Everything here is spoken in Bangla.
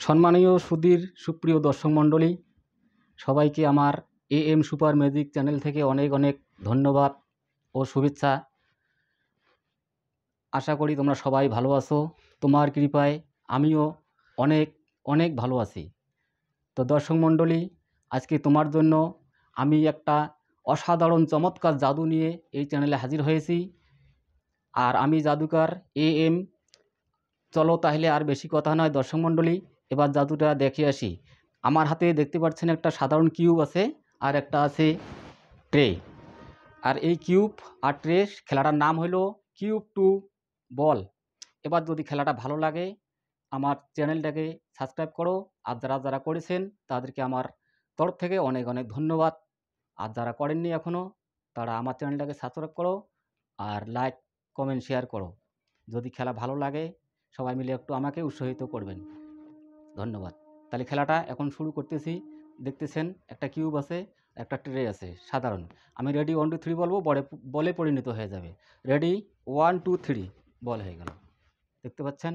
সম্মানীয় সুধীর সুপ্রিয় দর্শক মণ্ডলী, সবাইকে আমার AM সুপার ম্যাজিক চ্যানেল থেকে অনেক অনেক ধন্যবাদ ও শুভেচ্ছা। আশা করি তোমরা সবাই ভালো আছো। তোমার কৃপায় আমিও অনেক অনেক ভালো আছি। তো দর্শক মণ্ডলী, আজকে তোমার জন্য আমি একটা অসাধারণ চমৎকার জাদু নিয়ে এই চ্যানেলে হাজির হয়েছি। আর আমি জাদুকর AM। চলো তাহলে আর বেশি কথা নয় দর্শক মণ্ডলী, এবার জাদুটা দেখে আসি। আমার হাতে দেখতে পাচ্ছেন একটা সাধারণ কিউব আছে আর একটা আছে ট্রে। আর এই কিউব আর ট্রে খেলাটার নাম হলো কিউব টু বল। এবার যদি খেলাটা ভালো লাগে আমার চ্যানেলটাকে সাবস্ক্রাইব করো, আর যারা যারা করেছেন তাদেরকে আমার তরফ থেকে অনেক অনেক ধন্যবাদ। আর যারা করেননি এখনও তারা আমার চ্যানেলটাকে সাবস্ক্রাইব করো আর লাইক কমেন্ট শেয়ার করো। যদি খেলা ভালো লাগে সবাই মিলে একটু আমাকে উৎসাহিত করবেন। ধন্যবাদ। তাহলে খেলাটা এখন শুরু করতেছি। দেখতেছেন একটা কিউব আছে, একটা ট্রে আছে সাধারণ। আমি রেডি 1 2 3 বলবো, বলে পরিণত হয়ে যাবে। রেডি 1 2 3 বল হয়ে গেল। দেখতে পাচ্ছেন